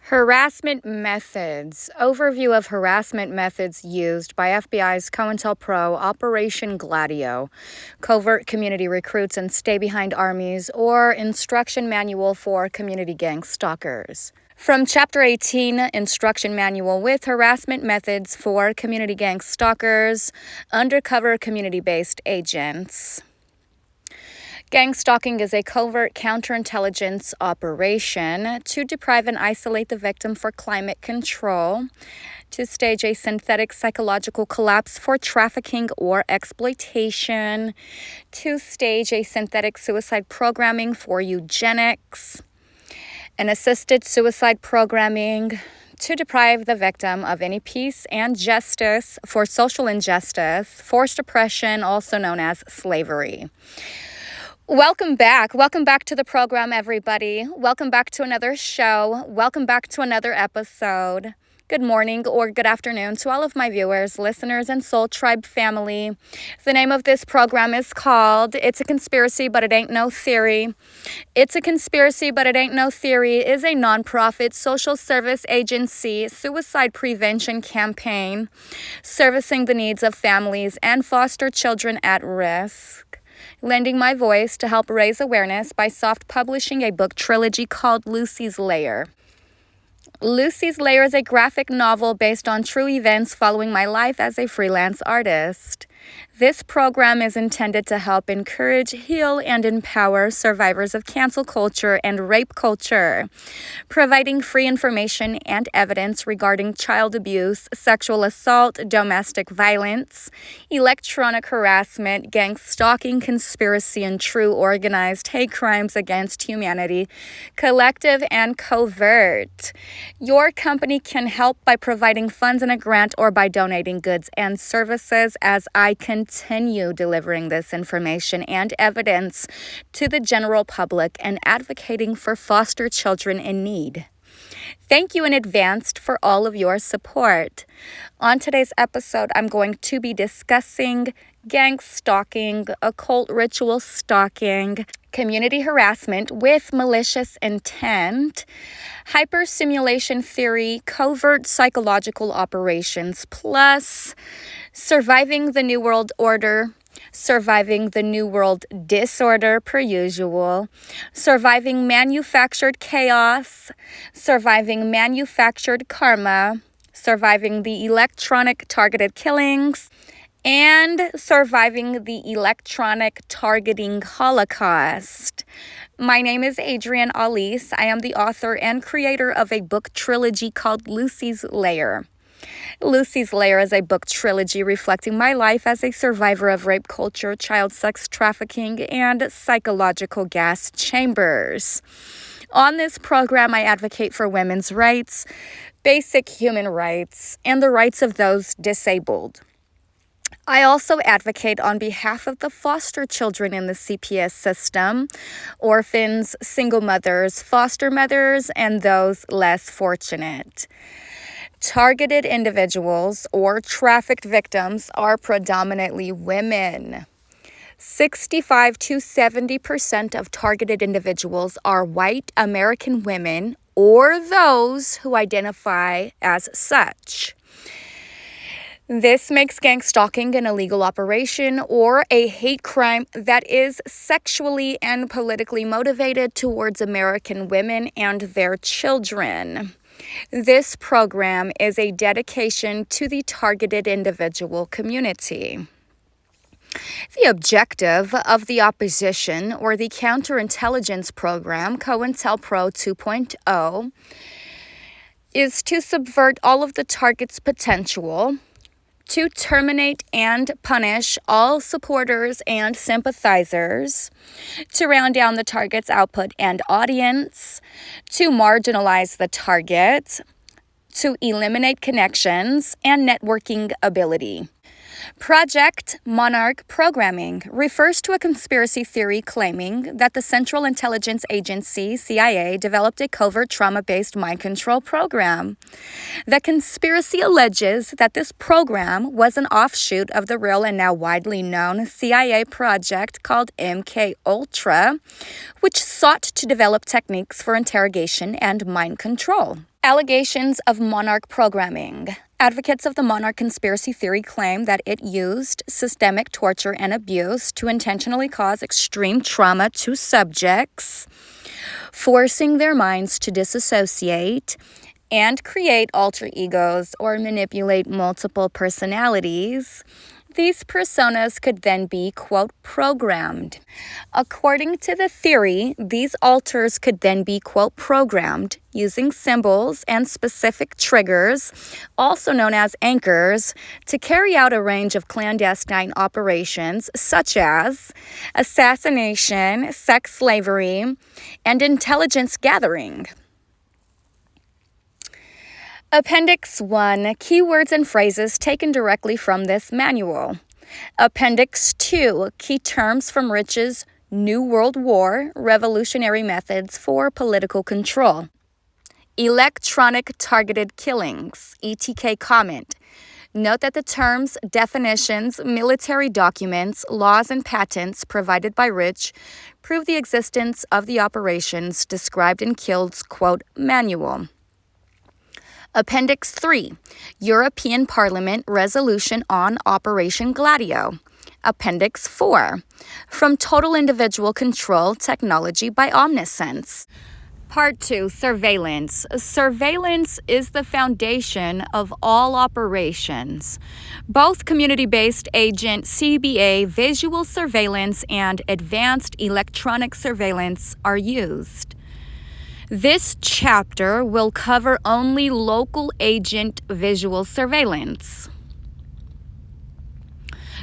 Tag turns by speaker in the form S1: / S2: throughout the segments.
S1: Harassment methods. Overview of harassment methods used by FBI's COINTELPRO Operation Gladio, covert community recruits and stay-behind armies, or instruction manual for community gang stalkers. From Chapter 18, Instruction Manual with Harassment Methods for Community Gang Stalkers, Undercover Community-Based Agents. Gang stalking is a covert counterintelligence operation to deprive and isolate the victim for climate control, to stage a synthetic psychological collapse for trafficking or exploitation, to stage a synthetic suicide programming for eugenics, an assisted suicide programming, to deprive the victim of any peace and justice for social injustice, forced oppression, also known as slavery. Welcome back. Welcome back to the program, everybody. Welcome back to another show. Welcome back to another episode. Good morning or good afternoon to all of my viewers, listeners, and Soul Tribe family. The name of this program is called It's a Conspiracy, But It Ain't No Theory. It's a Conspiracy, But It Ain't No Theory is a nonprofit social service agency suicide prevention campaign servicing the needs of families and foster children at risk. Lending my voice to help raise awareness by soft publishing a book trilogy called Lucy's Lair. Lucy's Lair is a graphic novel based on true events following my life as a freelance artist. This program is intended to help encourage, heal, and empower survivors of cancel culture and rape culture, providing free information and evidence regarding child abuse, sexual assault, domestic violence, electronic harassment, gang stalking, conspiracy, and true organized hate crimes against humanity, collective and covert. Your company can help by providing funds in a grant or by donating goods and services as I continue delivering this information and evidence to the general public and advocating for foster children in need. Thank you in advance for all of your support. On today's episode, I'm going to be discussing gang stalking, occult ritual stalking, community harassment with malicious intent, hypersimulation theory, covert psychological operations, plus surviving the New World Order, surviving the New World Disorder per usual, surviving manufactured chaos, surviving manufactured karma, surviving the electronic targeted killings, and surviving the electronic targeting holocaust. My name is Adrienne Alese. I am the author and creator of a book trilogy called Lucy's Lair. Lucy's Lair is a book trilogy reflecting my life as a survivor of rape culture, child sex trafficking, and psychological gas chambers. On this program, I advocate for women's rights, basic human rights, and the rights of those disabled. I also advocate on behalf of the foster children in the CPS system, orphans, single mothers, foster mothers, and those less fortunate. Targeted individuals or trafficked victims are predominantly women. 65 to 70% of targeted individuals are white American women or those who identify as such. This makes gang stalking an illegal operation or a hate crime that is sexually and politically motivated towards American women and their children. This program is a dedication to the targeted individual community. The objective of the opposition or the counterintelligence program, COINTELPRO 2.0, is to subvert all of the target's potential, to terminate and punish all supporters and sympathizers, to round down the target's output and audience, to marginalize the target, to eliminate connections and networking ability. Project Monarch programming refers to a conspiracy theory claiming that the Central Intelligence Agency, CIA, developed a covert trauma-based mind control program. The conspiracy alleges that this program was an offshoot of the real and now widely known CIA project called MK Ultra, which sought to develop techniques for interrogation and mind control. Allegations of monarch programming. Advocates of the monarch conspiracy theory claim that it used systemic torture and abuse to intentionally cause extreme trauma to subjects, forcing their minds to disassociate and create alter egos or manipulate multiple personalities. These personas could then be, quote, programmed. According to the theory, these alters could then be, quote, programmed using symbols and specific triggers, also known as anchors, to carry out a range of clandestine operations such as assassination, sex slavery, and intelligence gathering. Appendix 1, keywords and phrases taken directly from this manual. Appendix 2, key terms from Rich's New World War, revolutionary methods for political control. Electronic targeted killings, ETK comment. Note that the terms, definitions, military documents, laws, and patents provided by Rich prove the existence of the operations described in Kilde's, quote, manual. Appendix 3, European Parliament Resolution on Operation Gladio. Appendix 4, From Total Individual Control Technology by Omniscience. Part 2, Surveillance. Surveillance is the foundation of all operations. Both community-based agent CBA visual surveillance and advanced electronic surveillance are used. This chapter will cover only local agent visual surveillance.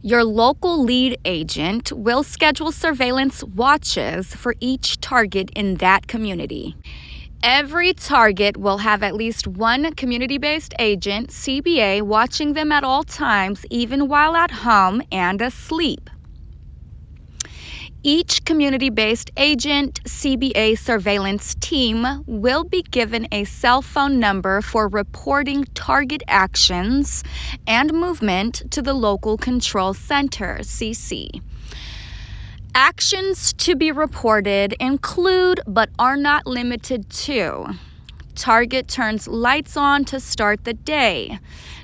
S1: Your local lead agent will schedule surveillance watches for each target in that community. Every target will have at least one community-based agent, CBA, watching them at all times, even while at home and asleep. Each community-based agent CBA surveillance team will be given a cell phone number for reporting target actions and movement to the local control center, CC. Actions to be reported include, but are not limited to: target turns lights on to start the day.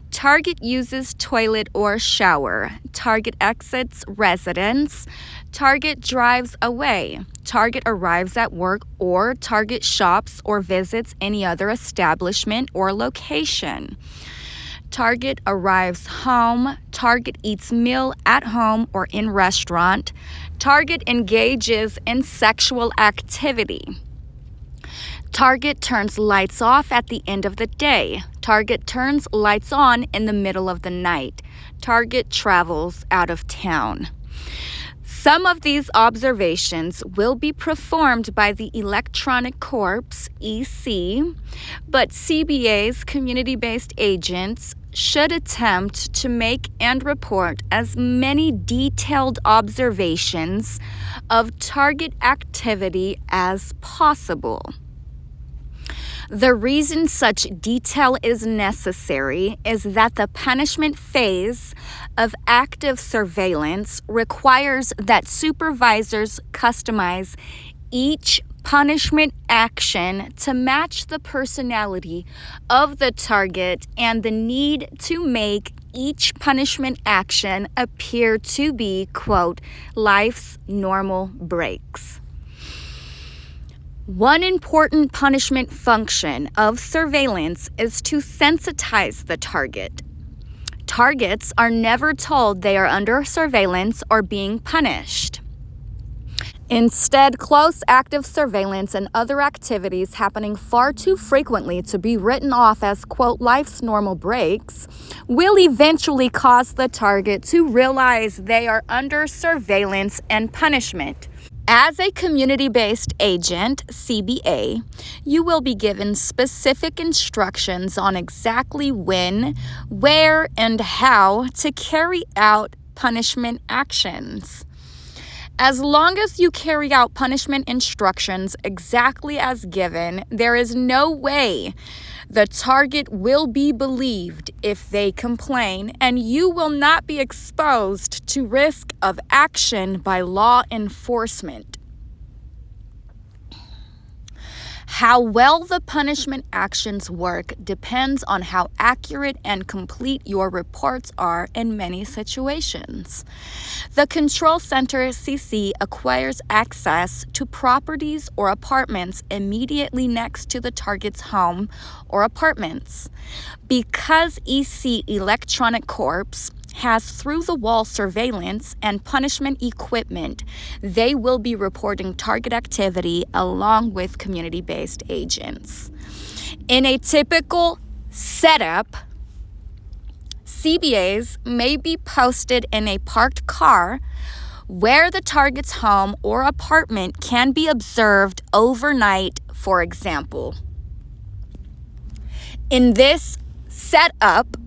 S1: Target uses toilet or shower. Target exits residence. Target drives away. Target arrives at work, or target shops or visits any other establishment or location. Target arrives home. Target eats meal at home or in restaurant. Target engages in sexual activity. Target turns lights off at the end of the day. Target turns lights on in the middle of the night. Target travels out of town. Some of these observations will be performed by the Electronic Corps, EC, but CBA's community-based agents should attempt to make and report as many detailed observations of target activity as possible. The reason such detail is necessary is that the punishment phase of active surveillance requires that supervisors customize each punishment action to match the personality of the target and the need to make each punishment action appear to be, quote, life's normal breaks. One important punishment function of surveillance is to sensitize the target. Targets are never told they are under surveillance or being punished. Instead, close active surveillance and other activities happening far too frequently to be written off as, quote, life's normal breaks will eventually cause the target to realize they are under surveillance and punishment. As a community-based agent, CBA, you will be given specific instructions on exactly when, where, and how to carry out punishment actions. As long as you carry out punishment instructions exactly as given, there is no way the target will be believed if they complain, and you will not be exposed to risk of action by law enforcement. How well the punishment actions work depends on how accurate and complete your reports are in many situations. The Control Center CC acquires access to properties or apartments immediately next to the target's home or apartments. Because EC Electronic Corps has through-the-wall surveillance and punishment equipment, they will be reporting target activity along with community-based agents. In a typical setup, CBAs may be posted in a parked car where the target's home or apartment can be observed overnight, for example. In this setup,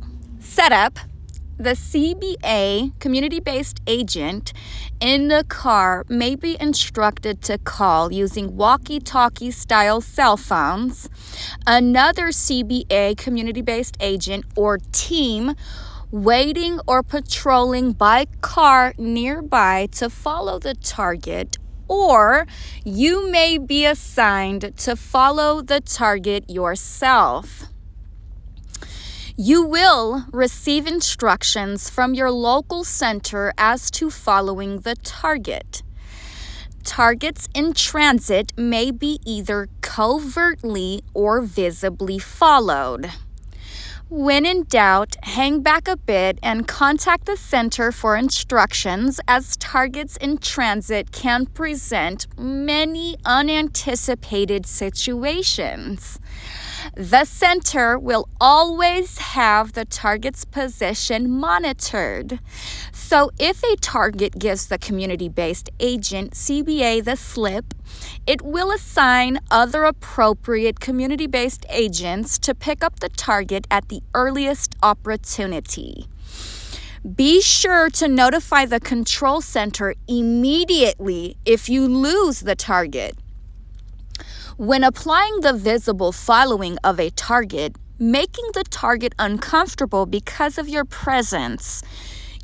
S1: the CBA, community-based agent, in the car may be instructed to call using walkie-talkie style cell phones another CBA, community-based agent, or team waiting or patrolling by car nearby to follow the target, or you may be assigned to follow the target yourself. You will receive instructions from your local center as to following the target. Targets in transit may be either covertly or visibly followed. When in doubt, hang back a bit and contact the center for instructions, as targets in transit can present many unanticipated situations. The center will always have the target's position monitored. So if a target gives the community-based agent, CBA, the slip, it will assign other appropriate community-based agents to pick up the target at the earliest opportunity. Be sure to notify the control center immediately if you lose the target. When applying the visible following of a target, making the target uncomfortable because of your presence,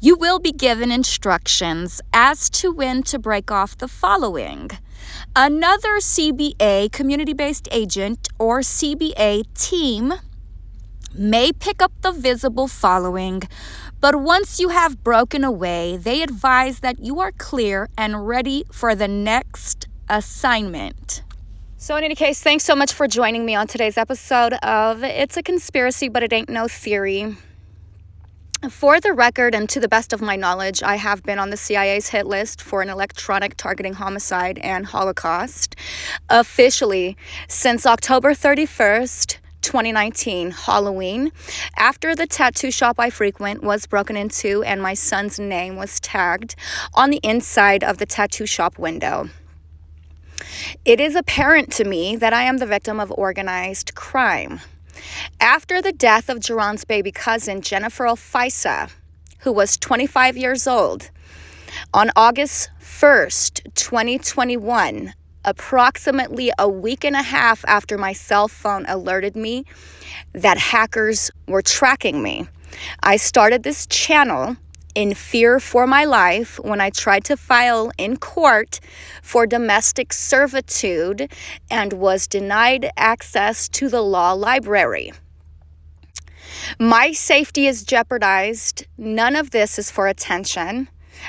S1: you will be given instructions as to when to break off the following. Another CBA, community-based agent, or CBA team may pick up the visible following, but once you have broken away, they advise that you are clear and ready for the next assignment. So in any case, thanks so much for joining me on today's episode of It's a Conspiracy, but It Ain't No Theory. For the record, and to the best of my knowledge, I have been on the CIA's hit list for an electronic targeting homicide and Holocaust officially since October 31st, 2019, Halloween, after the tattoo shop I frequent was broken into and my son's name was tagged on the inside of the tattoo shop window. It is apparent to me that I am the victim of organized crime. After the death of Jerron's baby cousin, Jennifer Alfaisa, who was 25 years old, on August 1st, 2021, approximately a week and a half after my cell phone alerted me that hackers were tracking me, I started this channel in fear for my life when I tried to file in court for domestic servitude and was denied access to the law library. My safety is jeopardized. None of this is for attention.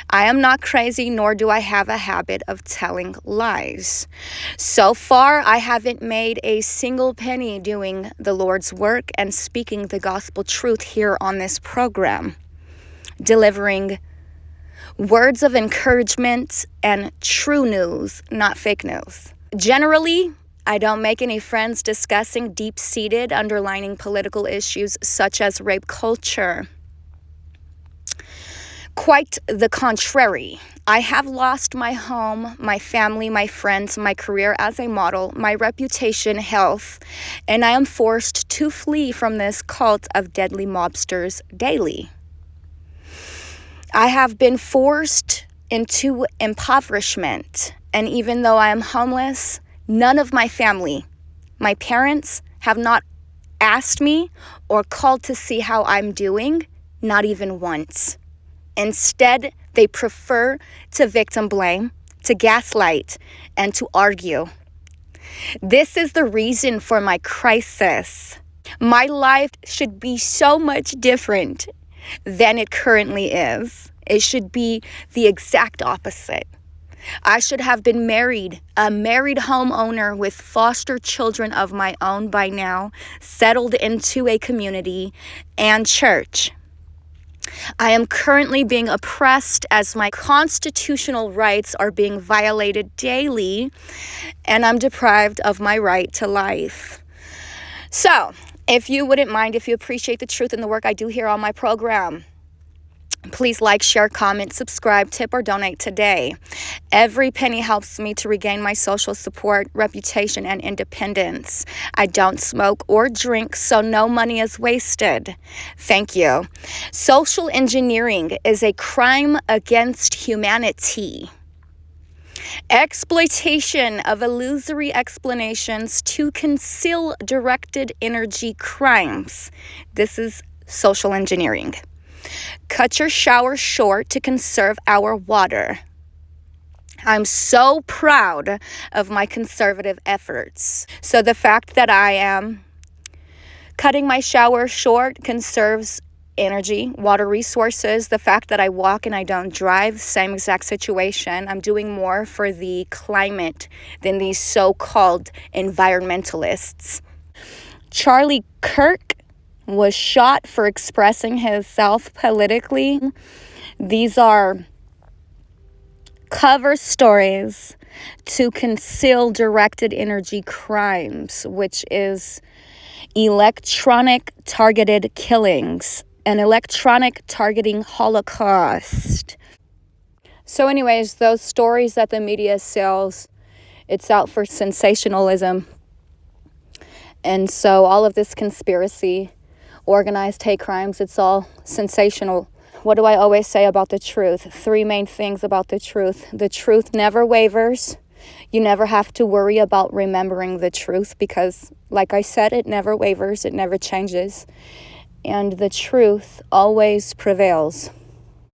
S1: I am not crazy, nor do I have a habit of telling lies. So far, I haven't made a single penny doing the Lord's work and speaking the gospel truth here on this program, delivering words of encouragement and true news, not fake news. Generally, I don't make any friends discussing deep-seated underlying political issues such as rape culture. Quite the contrary. I have lost my home, my family, my friends, my career as a model, my reputation, health, and I am forced to flee from this cult of deadly mobsters daily. I have been forced into impoverishment, and even though I am homeless, none of my family, my parents, have not asked me or called to see how I'm doing, not even once. Instead, they prefer to victim blame, to gaslight, and to argue. This is the reason for my crisis. My life should be so much different than it currently is. It should be the exact opposite. I should have been married, a married homeowner with foster children of my own by now, settled into a community and church. I am currently being oppressed as my constitutional rights are being violated daily, and I'm deprived of my right to life. So, if you wouldn't mind, if you appreciate the truth and the work I do here on my program, please like, share, comment, subscribe, tip, or donate today. Every penny helps me to regain my social support, reputation, and independence. I don't smoke or drink, so no money is wasted. Thank you. Social engineering is a crime against humanity. Exploitation of illusory explanations to conceal directed energy crimes. This is social engineering. Cut your shower short to conserve our water. I'm so proud of my conservative efforts. So the fact that I am cutting my shower short conserves energy, water resources. The fact that I walk and I don't drive, same exact situation. I'm doing more for the climate than these so-called environmentalists. Charlie Kirk was shot for expressing himself politically. These are cover stories to conceal directed energy crimes, which is electronic targeted killings, an electronic targeting holocaust. So anyways, those stories that the media sells, it's out for sensationalism. And so all of this conspiracy, organized hate crimes, it's all sensational. What do I always say about the truth? 3 main things about the truth. The truth never wavers. You never have to worry about remembering the truth because, like I said, it never wavers, it never changes. And the truth always prevails.